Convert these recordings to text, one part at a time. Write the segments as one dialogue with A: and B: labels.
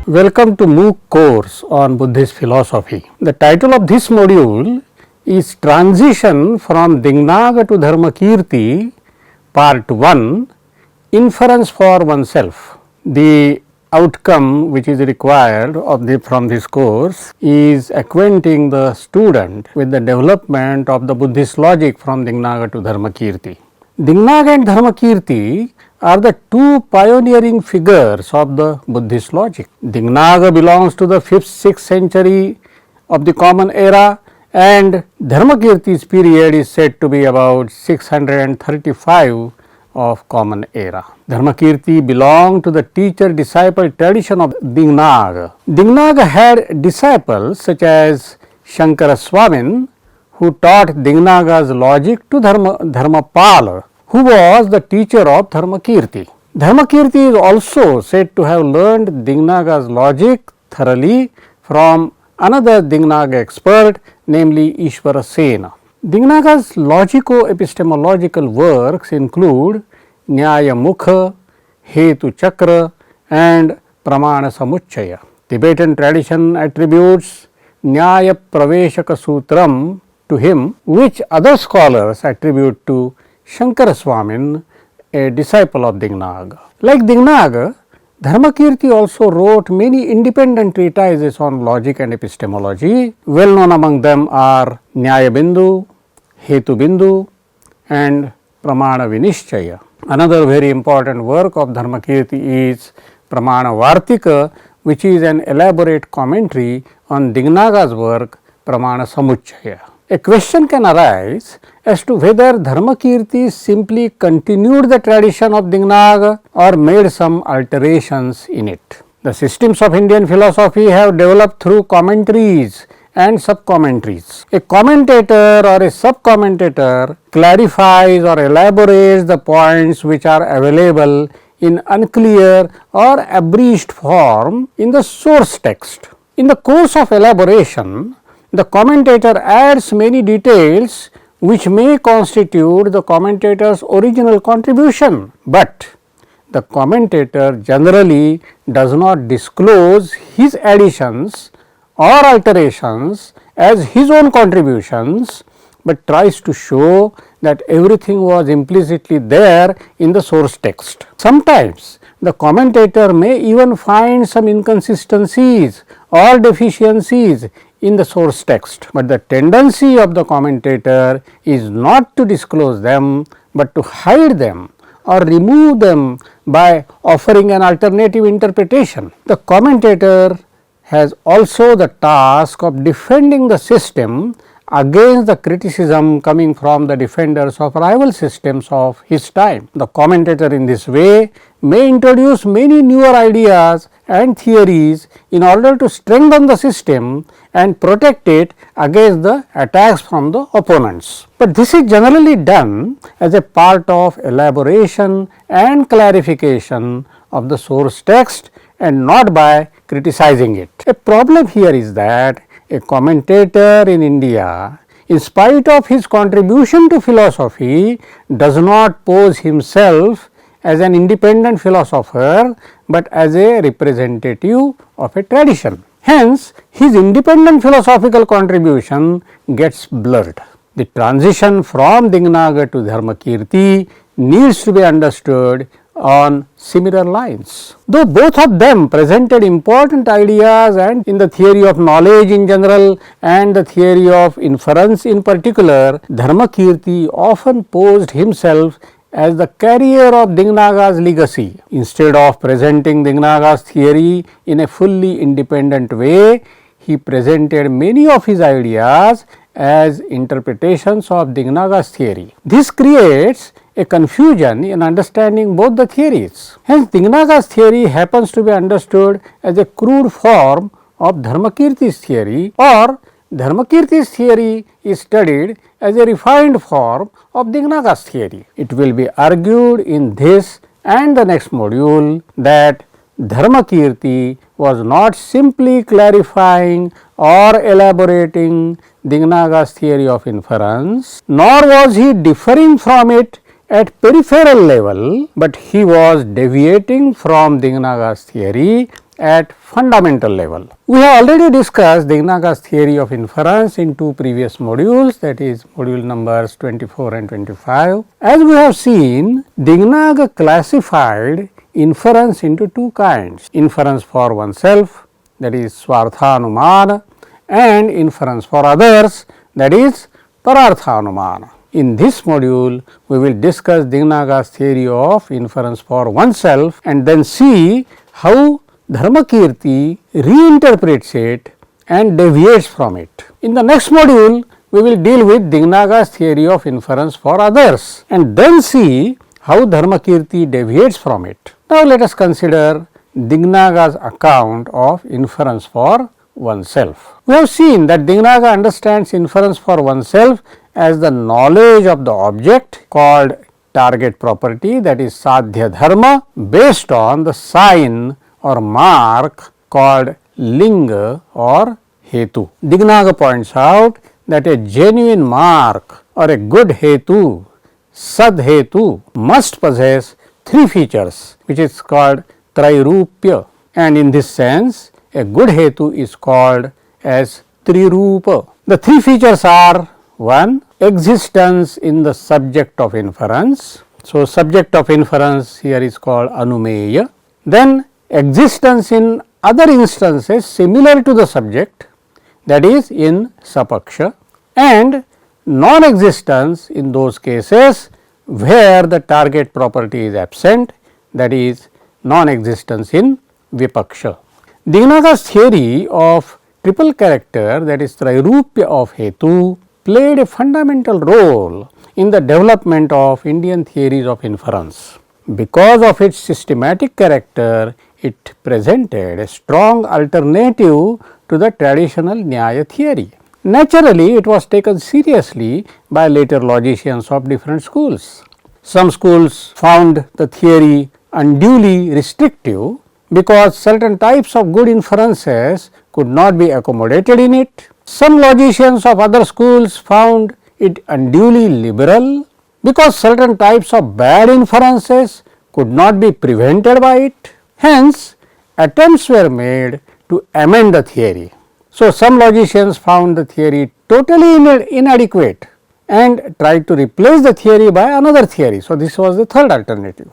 A: Welcome to MOOC course on Buddhist philosophy. The title of this module is Transition from Dinnaga to Dharmakirti, Part 1, Inference for oneself. The outcome which is required from this course is acquainting the student with the development of the Buddhist logic from Dinnaga to Dharmakirti. Dinnaga and Dharmakirti are the two pioneering figures of the Buddhist logic. Dinnaga belongs to the 5th-6th century of the Common Era, and Dharmakirti's period is said to be about 635 of Common Era. Dharmakirti belonged to the teacher-disciple tradition of Dinnaga. Dinnaga had disciples such as Shankaraswamin, who taught Dinnaga's logic to Dharmapala, who was the teacher of Dharmakirti. Dharmakirti is also said to have learned Dinnaga's logic thoroughly from another Dinnaga expert, namely Ishwarasena. Dinnaga's logico-epistemological works include Nyaya Mukha, Hetu Chakra and Pramana Samuchchaya. Tibetan tradition attributes Nyaya Praveshaka Sutram to him, which other scholars attribute to Shankaraswamin, a disciple of Dinnaga. Like Dinnaga, Dharmakirti also wrote many independent treatises on logic and epistemology. Well known among them are Nyaya Bindu, Hetu Bindu and Pramana Vinishchaya. Another very important work of Dharmakirti is Pramana Vartika, which is an elaborate commentary on Dinnaga's work Pramana Samuchchaya. A question can arise as to whether Dharmakirti simply continued the tradition of Dinnaga or made some alterations in it. The systems of Indian philosophy have developed through commentaries and sub-commentaries. A commentator or a sub-commentator clarifies or elaborates the points which are available in unclear or abridged form in the source text. In the course of elaboration, the commentator adds many details which may constitute the commentator's original contribution, but the commentator generally does not disclose his additions or alterations as his own contributions, but tries to show that everything was implicitly there in the source text. Sometimes the commentator may even find some inconsistencies or deficiencies in the source text, but the tendency of the commentator is not to disclose them, but to hide them or remove them by offering an alternative interpretation. The commentator has also the task of defending the system against the criticism coming from the defenders of rival systems of his time. The commentator in this way may introduce many newer ideas and theories in order to strengthen the system and protect it against the attacks from the opponents. But this is generally done as a part of elaboration and clarification of the source text and not by criticizing it. A problem here is that a commentator in India, in spite of his contribution to philosophy, does not pose himself as an independent philosopher, but as a representative of a tradition. Hence, his independent philosophical contribution gets blurred. The transition from Dinnaga to Dharmakirti needs to be understood on similar lines. Though both of them presented important ideas and in the theory of knowledge in general and the theory of inference in particular, Dharmakirti often posed himself as the carrier of Dinnaga's legacy. Instead of presenting Dinnaga's theory in a fully independent way, he presented many of his ideas as interpretations of Dinnaga's theory. This creates a confusion in understanding both the theories. Hence, Dinnaga's theory happens to be understood as a crude form of Dharmakirti's theory, or Dharmakirti's theory is studied as a refined form of Dinnaga's theory. It will be argued in this and the next module that Dharmakirti was not simply clarifying or elaborating Dinnaga's theory of inference, nor was he differing from it at peripheral level, but he was deviating from Dinnaga's theory at fundamental level. We have already discussed Dinnaga's theory of inference in two previous modules, that is module numbers 24 and 25. As we have seen, Dinnaga classified inference into two kinds: inference for oneself, that is Swarthanumana, and inference for others, that is Pararthanumana. In this module, we will discuss Dinnaga's theory of inference for oneself and then see how Dharmakirti reinterprets it and deviates from it. In the next module, we will deal with Dinnaga's theory of inference for others and then see how Dharmakirti deviates from it. Now, let us consider Dinnaga's account of inference for oneself. We have seen that Dinnaga understands inference for oneself as the knowledge of the object called target property, that is sadhya dharma, based on the sign or mark called linga or hetu. Dinnaga points out that a genuine mark or a good hetu, sadhetu, must possess three features, which is called trairupya, and in this sense a good hetu is called as trirupa. The three features are: 1. Existence in the subject of inference. So, subject of inference here is called anumeya. Then existence in other instances similar to the subject, that is in sapaksha, and non-existence in those cases where the target property is absent, that is non-existence in vipaksha. Dinnaga's theory of triple character, that is trairupya of hetu, played a fundamental role in the development of Indian theories of inference. Because of its systematic character, it presented a strong alternative to the traditional Nyaya theory. Naturally, it was taken seriously by later logicians of different schools. Some schools found the theory unduly restrictive because certain types of good inferences could not be accommodated in it. Some logicians of other schools found it unduly liberal because certain types of bad inferences could not be prevented by it. Hence, attempts were made to amend the theory. So, some logicians found the theory totally inadequate and tried to replace the theory by another theory. So, this was the third alternative.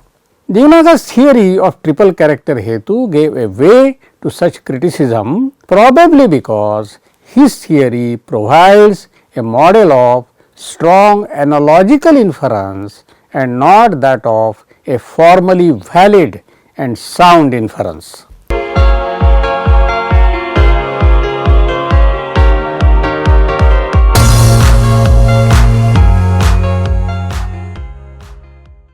A: Dinnaga's theory of triple character hetu gave a way to such criticism, probably because his theory provides a model of strong analogical inference and not that of a formally valid and sound inference.